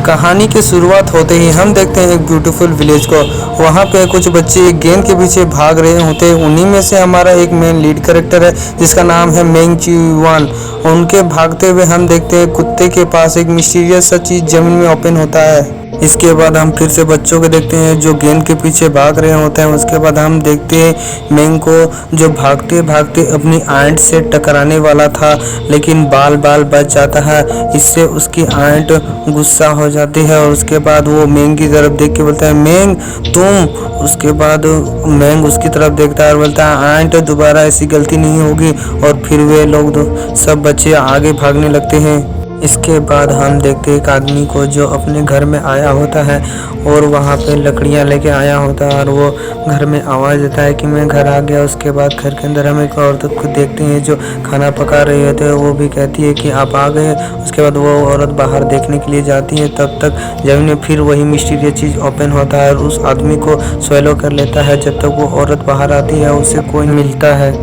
कहानी की शुरुआत होते ही हम देखते हैं एक ब्यूटीफुल विलेज को। वहाँ पे कुछ बच्चे एक गेंद के पीछे भाग रहे होते हैं। उन्हीं में से हमारा एक मेन लीड कैरेक्टर है जिसका नाम है मेंग ची-वन। उनके भागते हुए हम देखते हैं कुत्ते के पास एक मिस्टीरियस सा चीज़ ज़मीन में ओपन होता है। इसके बाद हम फिर से बच्चों को देखते हैं जो गेंद के पीछे भाग रहे होते हैं। उसके बाद हम देखते हैं मेंग को जो भागते भागते अपनी आंट से टकराने वाला था, लेकिन बाल बच जाता है। इससे उसकी आंट गुस्सा हो जाती है और उसके बाद वो मेंग की तरफ देख के बोलता है, मेंग तुम। उसके बाद मेंग उसकी तरफ देखता है और बोलता है, आंट दोबारा ऐसी गलती नहीं होगी। और फिर वे लोग सब बच्चे आगे भागने लगते हैं। इसके बाद हम देखते हैं एक आदमी को जो अपने घर में आया होता है और वहाँ पे लकड़ियाँ लेके आया होता है और वो घर में आवाज़ देता है कि मैं घर आ गया। उसके बाद घर के अंदर हम एक औरत को देखते हैं जो खाना पका रही होती है। वो भी कहती है कि आप आ गए। उसके बाद वो औरत बाहर देखने के लिए जाती है। तब तक जमीन में फिर वही मिस्टीरियस चीज़ ओपन होता है और उस आदमी को स्वेलो कर लेता है। जब तक वो औरत बाहर आती है उससे कोई मिलता है।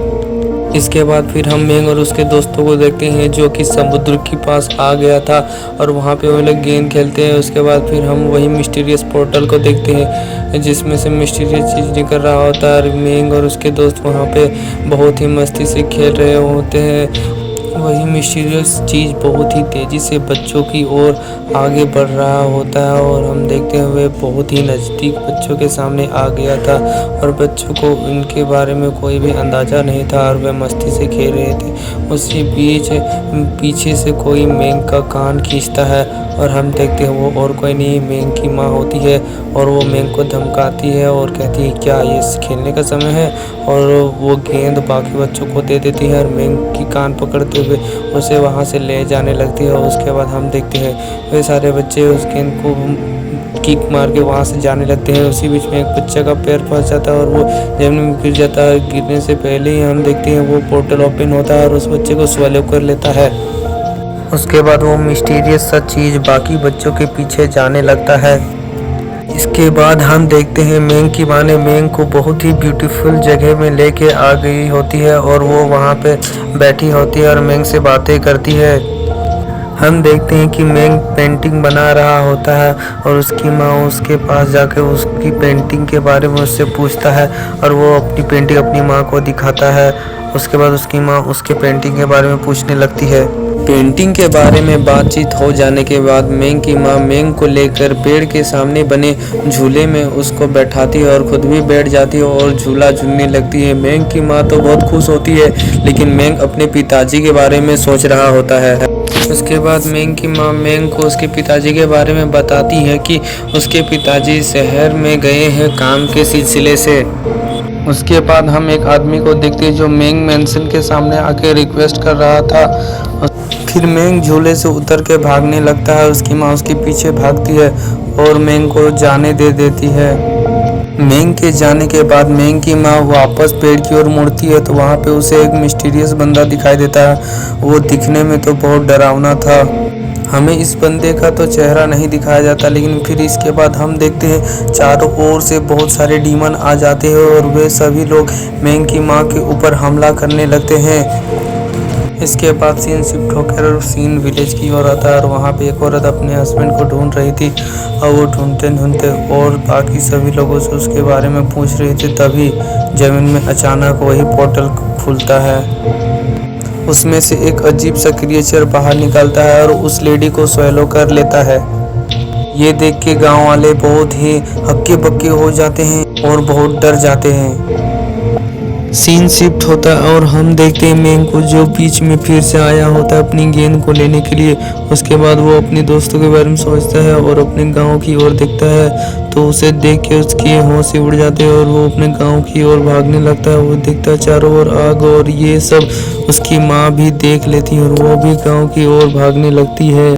इसके बाद फिर हम मेंग और उसके दोस्तों को देखते हैं जो कि समुद्र के पास आ गया था और वहाँ पे वो लोग गेम खेलते हैं। उसके बाद फिर हम वही मिस्टीरियस पोर्टल को देखते हैं जिसमें से मिस्टीरियस चीज़ निकल रहा होता है और मेंग और उसके दोस्त वहाँ पे बहुत ही मस्ती से खेल रहे होते हैं। वही मिस्टीरियस चीज़ बहुत ही तेज़ी से बच्चों की ओर आगे बढ़ रहा होता है और हम देखते हुए बहुत ही नज़दीक बच्चों के सामने आ गया था और बच्चों को इनके बारे में कोई भी अंदाज़ा नहीं था और वे मस्ती से खेल रहे थे। उसी बीच पीछे से कोई मेंग का कान खींचता है और हम देखते हैं वो और कोई नहीं मेंग की माँ होती है और वो मेंग को धमकाती है और कहती है क्या ये खेलने का समय है, और वो गेंद बाकी बच्चों को दे देती है और मेंग की कान पकड़ते हुए उसे वहाँ से ले जाने लगती है। और उसके बाद हम देखते हैं वे सारे बच्चे उस गेंद को किक मार के वहाँ से जाने लगते हैं। उसी बीच में एक बच्चे का पैर फंस जाता है और वो जमीन में गिर जाता है। गिरने से पहले ही हम देखते हैं वो पोर्टल ओपन होता है और उस बच्चे को स्वेलो कर लेता है। उसके बाद वो मिस्टीरियस सा चीज़ बाकी बच्चों के पीछे जाने लगता है। इसके बाद हम देखते हैं मेंग की माँ ने मेंग को बहुत ही ब्यूटीफुल जगह में लेके आ गई होती है और वो वहाँ पे बैठी होती है और मेंग से बातें करती है। हम देखते हैं कि मेंग पेंटिंग बना रहा होता है और उसकी माँ उसके पास जाकर उसकी पेंटिंग के बारे में उससे पूछता है और वो अपनी पेंटिंग अपनी माँ को दिखाता है। उसके बाद उसकी माँ उसके पेंटिंग के बारे में पूछने लगती है। पेंटिंग के बारे में बातचीत हो जाने के बाद मेंग की माँ मेंग को लेकर पेड़ के सामने बने झूले में उसको बैठाती है और खुद भी बैठ जाती है और झूला झूलने लगती है। मेंग की माँ तो बहुत खुश होती है, लेकिन मेंग अपने पिताजी के बारे में सोच रहा होता है। उसके बाद मेंग की माँ मेंग को उसके पिताजी के बारे में बताती है कि उसके पिताजी शहर में गए हैं काम के सिलसिले से। उसके बाद हम एक आदमी को देखते हैं जो मेंग मैंसन के सामने आके रिक्वेस्ट कर रहा था। फिर मेंग झूले से उतर के भागने लगता है। उसकी माँ उसके पीछे भागती है और मेंग को जाने दे देती है। मेंग के जाने के बाद मेंग की माँ वापस पेड़ की ओर मुड़ती है तो वहाँ पे उसे एक मिस्टीरियस बंदा दिखाई देता है। वो दिखने में तो बहुत डरावना था। हमें इस बंदे का तो चेहरा नहीं दिखाया जाता, लेकिन फिर इसके बाद हम देखते हैं चारों ओर से बहुत सारे डीमन आ जाते हैं और वे सभी लोग मेंग की माँ के ऊपर हमला करने लगते हैं। इसके बाद सीन शिफ्ट होकर सीन विलेज की ओर आता है और वहाँ पे एक औरत अपने हस्बैंड को ढूंढ रही थी और वो ढूंढते ढूंढते और बाकी सभी लोगों से उसके बारे में पूछ रही थी। तभी जमीन में अचानक वही पोर्टल खुलता है। उसमें से एक अजीब सा क्रिएचर बाहर निकलता है और उस लेडी को स्वेलो कर लेता है। ये देख के गाँव वाले बहुत ही हक्के बक्के हो जाते हैं और बहुत डर जाते हैं। सीन शिफ्ट होता है और हम देखते हैं मेंग को जो बीच में फिर से आया होता है अपनी गेंद को लेने के लिए। उसके बाद वो अपने दोस्तों के बारे में सोचता है और अपने गांव की ओर देखता है तो उसे देख के उसके होश उड़ जाते हैं और वो अपने गांव की ओर भागने लगता है। वो देखता है चारों ओर आग और ये सब उसकी माँ भी देख लेती है और वो भी गाँव की ओर भागने लगती है।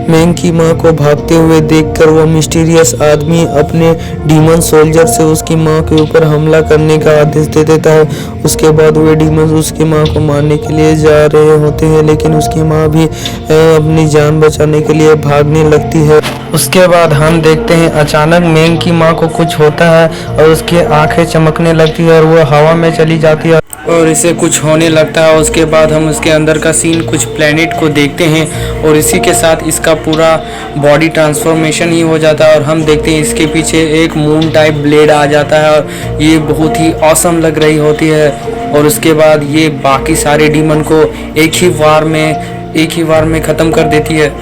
मेंग की माँ को भागते हुए देखकर वो मिस्टीरियस आदमी अपने डीमन सोल्जर से उसकी माँ के ऊपर हमला करने का आदेश दे देता है। उसके बाद वे डीमन उसकी माँ को मारने के लिए जा रहे होते हैं, लेकिन उसकी माँ भी अपनी जान बचाने के लिए भागने लगती है। उसके बाद हम देखते हैं अचानक मेंग की माँ को कुछ होता है और उसकी आंखें चमकने लगती है और वो हवा में चली जाती है और इसे कुछ होने लगता है। उसके बाद हम उसके अंदर का सीन कुछ प्लेनेट को देखते हैं और इसी के साथ इसका पूरा बॉडी ट्रांसफॉर्मेशन ही हो जाता है और हम देखते हैं इसके पीछे एक मून टाइप ब्लेड आ जाता है और ये बहुत ही ऑसम लग रही होती है। और उसके बाद ये बाकी सारे डीमन को एक ही वार में ख़त्म कर देती है।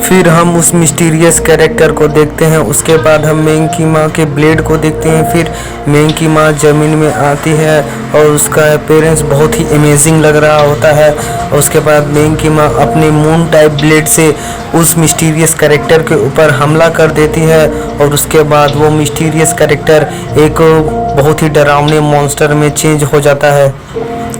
फिर हम उस मिस्टीरियस कैरेक्टर को देखते हैं। उसके बाद हम मेंग की माँ के ब्लेड को देखते हैं। फिर मेंग की माँ ज़मीन में आती है और उसका अपीयरेंस बहुत ही अमेजिंग लग रहा होता है। उसके बाद मेंग की माँ अपने मून टाइप ब्लेड से उस मिस्टीरियस कैरेक्टर के ऊपर हमला कर देती है और उसके बाद वो मिस्टीरियस कैरेक्टर एक बहुत ही डरावने मॉन्स्टर में चेंज हो जाता है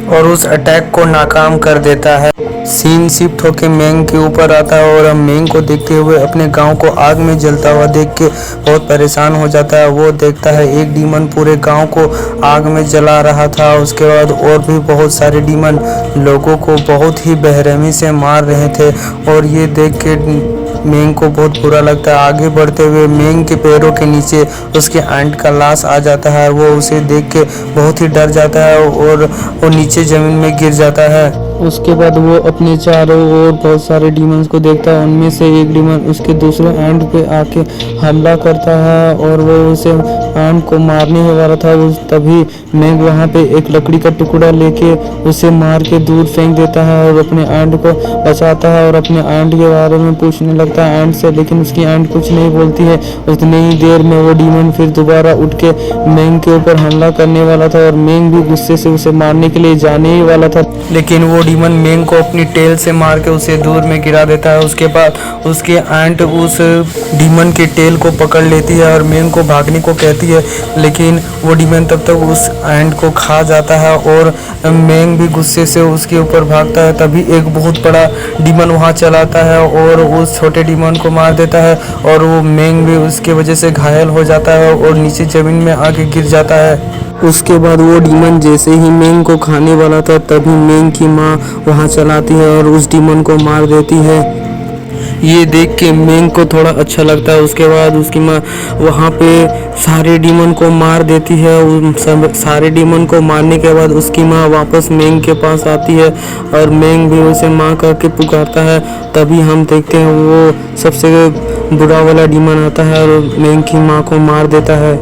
और उस अटैक को नाकाम कर देता है। सीन शिफ्ट होकर मेंग के ऊपर आता है और हम मेंग को देखते हुए अपने गांव को आग में जलता हुआ देख के बहुत परेशान हो जाता है। वो देखता है एक डीमन पूरे गांव को आग में जला रहा था। उसके बाद और भी बहुत सारे डीमन लोगों को बहुत ही बेरहमी से मार रहे थे और ये देख के मेंग को बहुत बुरा लगता है। आगे बढ़ते हुए मेंग के पैरों के नीचे उसके आंट का लाश आ जाता है। वो उसे देख के बहुत ही डर जाता है और वो नीचे ज़मीन में गिर जाता है। उसके बाद वो अपने चारों ओर बहुत सारे डीमंस को देखता है। उनमें से एक डीमन उसके दूसरे एंड पे आके हमला करता है और वो उसे एंड को मारने ही वाला था। तभी मेंग वहाँ पे एक लकड़ी का टुकड़ा लेके उसे मार के दूर फेंक देता है और अपने एंड को बचाता है और अपने एंड के बारे में पूछने लगता है एंड से, लेकिन उसकी एंड कुछ नहीं बोलती है। उतनी ही देर में वो डीमन फिर दोबारा उठ के मेंग के ऊपर हमला करने वाला था और मेंग भी गुस्से से उसे मारने के लिए जाने ही वाला था, लेकिन वो डीमन मेंग को अपनी टेल से मार के उसे दूर में गिरा देता है। उसके बाद उसके एंट उस डीमन के टेल को पकड़ लेती है और मेंग को भागने को कहती है, लेकिन वो डीमन तब तक उस एंट को खा जाता है और मेंग भी गुस्से से उसके ऊपर भागता है। तभी एक बहुत बड़ा डीमन वहाँ चलाता है और उस छोटे डीमन को मार देता है और वो मेंग भी उसके वजह से घायल हो जाता है और नीचे ज़मीन में आके गिर जाता है। उसके बाद वो डीमन जैसे ही मेंग को खाने वाला था तभी मेंग की माँ वहाँ चलाती है और उस डीमन को मार देती है। ये देख के मेंग को थोड़ा अच्छा लगता है। उसके बाद उसकी माँ वहाँ पे सारे डीमन को मार देती है। उन सब सारे डीमन को मारने के बाद उसकी माँ वापस मेंग के पास आती है और मेंग भी उसे माँ करके पुकारता है। तभी हम देखते हैं वो सबसे बुरा वाला डीमन आता है और मेंग की माँ को मार देता है।